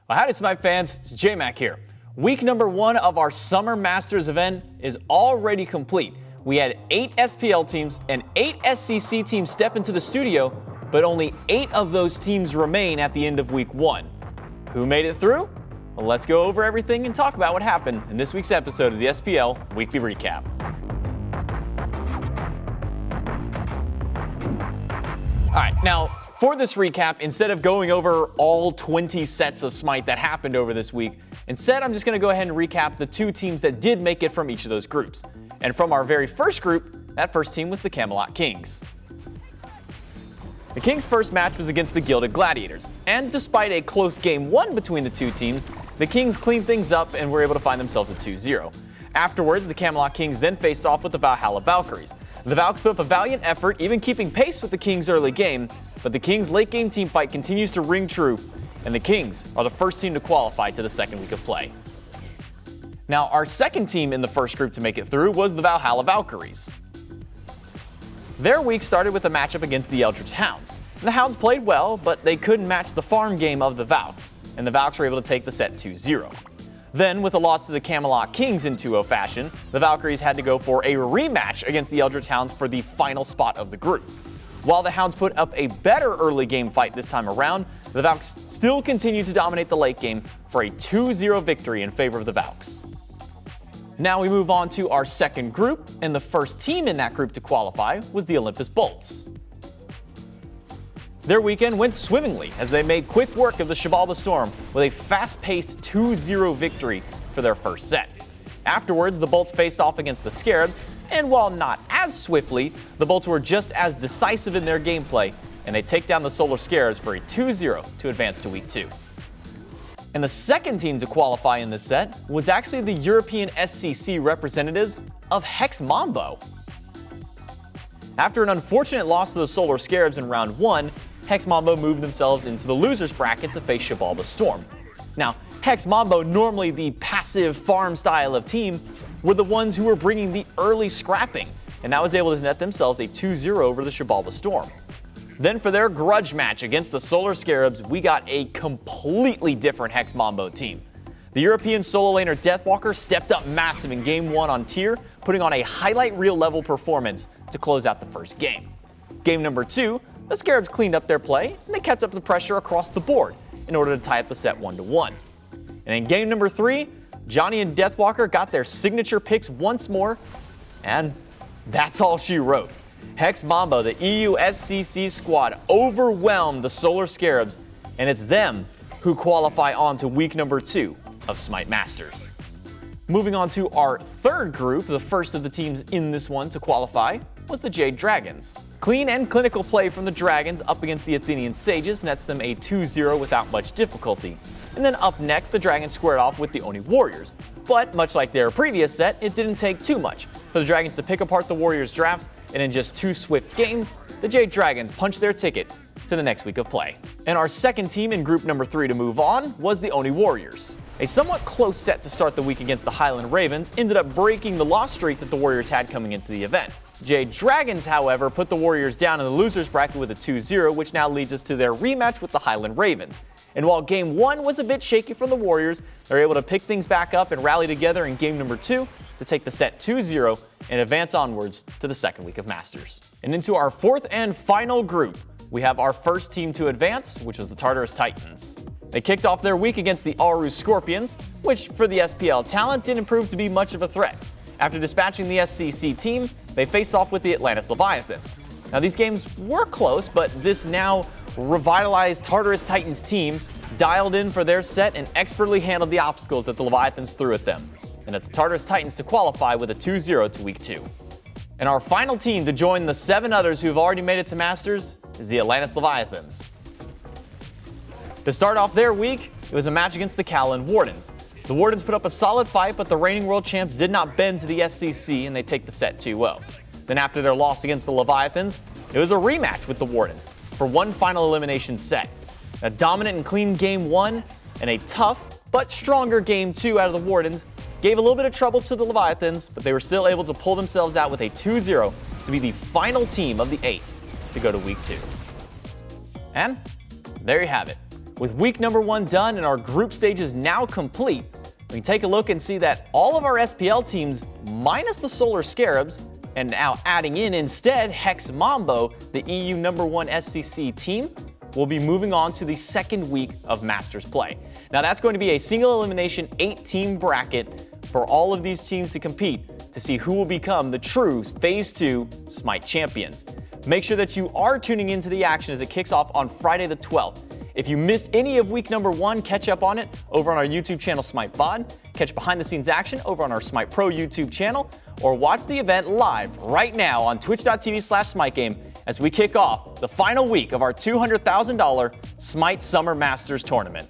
Well, howdy, SMITE fans. It's J-Mac here. Week number 1 of our Summer Masters event is already complete. We had 8 SPL teams and 8 SCC teams step into the studio, but only 8 of those teams remain at the end of week 1. Who made it through? Well, let's go over everything and talk about what happened in this week's episode of the SPL Weekly Recap. All right, now, for this recap, instead of going over all 20 sets of SMITE that happened over this week, instead I'm just going to go ahead and recap the 2 teams that did make it from each of those groups. And from our very first group, that first team was the Camelot Kings. The Kings' first match was against the Gilded Gladiators, and despite a close game 1 between the 2 teams, the Kings cleaned things up and were able to find themselves a 2-0. Afterwards, the Camelot Kings then faced off with the Valhalla Valkyries. The Valks put up a valiant effort, even keeping pace with the Kings' early game, but the Kings' late-game team fight continues to ring true, and the Kings are the first team to qualify to the second week of play. Now, our second team in the first group to make it through was the Valhalla Valkyries. Their week started with a matchup against the Eldritch Hounds. The Hounds played well, but they couldn't match the farm game of the Valks, and the Valks were able to take the set 2-0. Then, with a loss to the Camelot Kings in 2-0 fashion, the Valkyries had to go for a rematch against the Eldritch Hounds for the final spot of the group. While the Hounds put up a better early game fight this time around, the Valks still continued to dominate the late game for a 2-0 victory in favor of the Valks. Now we move on to our second group, and the first team in that group to qualify was the Olympus Bolts. Their weekend went swimmingly as they made quick work of the Shibalba Storm with a fast-paced 2-0 victory for their first set. Afterwards, the Bolts faced off against the Scarabs, and while not as swiftly, the Bolts were just as decisive in their gameplay, and they take down the Solar Scarabs for a 2-0 to advance to week 2. And the second team to qualify in this set was actually the European SCC representatives of HexMambo. After an unfortunate loss to the Solar Scarabs in round 1, HexMambo moved themselves into the losers bracket to face Shibalba Storm. Now, HexMambo, normally the passive farm style of team, were the ones who were bringing the early scrapping, and that was able to net themselves a 2-0 over the Shibalba Storm. Then for their grudge match against the Solar Scarabs, we got a completely different HexMambo team. The European solo laner Deathwalker stepped up massive in game 1 on tier, putting on a highlight reel level performance to close out the first game. Game number 2, the Scarabs cleaned up their play, and they kept up the pressure across the board in order to tie up the set 1-1. And in game number 3, Johnny and Deathwalker got their signature picks once more, and that's all she wrote. HexMambo, the EU SCC squad, overwhelmed the Solar Scarabs, and it's them who qualify on to week number 2 of SMITE Masters. Moving on to our third group, the first of the teams in this one to qualify was the Jade Dragons. Clean and clinical play from the Dragons up against the Athenian Sages nets them a 2-0 without much difficulty. And then up next, the Dragons squared off with the Oni Warriors. But much like their previous set, it didn't take too much for the Dragons to pick apart the Warriors' drafts, and in just 2 swift games, the Jade Dragons punched their ticket to the next week of play. And our second team in group number 3 to move on was the Oni Warriors. A somewhat close set to start the week against the Highland Ravens ended up breaking the loss streak that the Warriors had coming into the event. Jade Dragons, however, put the Warriors down in the losers bracket with a 2-0, which now leads us to their rematch with the Highland Ravens. And while game 1 was a bit shaky from the Warriors, they're able to pick things back up and rally together in game number 2 to take the set 2-0 and advance onwards to the second week of Masters. And into our fourth and final group, we have our first team to advance, which was the Tartarus Titans. They kicked off their week against the Aarhus Scorpions, which for the SPL talent didn't prove to be much of a threat. After dispatching the SCC team, they faced off with the Atlantis Leviathans. Now these games were close, but this now revitalized Tartarus Titans team dialed in for their set and expertly handled the obstacles that the Leviathans threw at them. And it's the Tartarus Titans to qualify with a 2-0 to week 2. And our final team to join the 7 others who have already made it to Masters is the Atlantis Leviathans. To start off their week, it was a match against the Callan Wardens. The Wardens put up a solid fight, but the reigning world champs did not bend to the SCC, and they take the set 2-0. Then after their loss against the Leviathans, it was a rematch with the Wardens for one final elimination set. A dominant and clean game 1 and a tough but stronger game 2 out of the Wardens gave a little bit of trouble to the Leviathans, but they were still able to pull themselves out with a 2-0 to be the final team of the 8 to go to week 2. And there you have it. With week number 1 done and our group stages now complete, we can take a look and see that all of our SPL teams, minus the Solar Scarabs, and now adding in instead HexMambo, the EU #1 SCC team, will be moving on to the second week of Masters play. Now that's going to be a single elimination 8-team bracket for all of these teams to compete to see who will become the true Phase 2 SMITE champions. Make sure that you are tuning into the action as it kicks off on Friday the 12th. If you missed any of week number 1, catch up on it over on our YouTube channel SMITEPod, catch behind the scenes action over on our SMITEPro YouTube channel, or watch the event live right now on twitch.tv/SmiteGame as we kick off the final week of our $200,000 SMITE Summer Masters Tournament.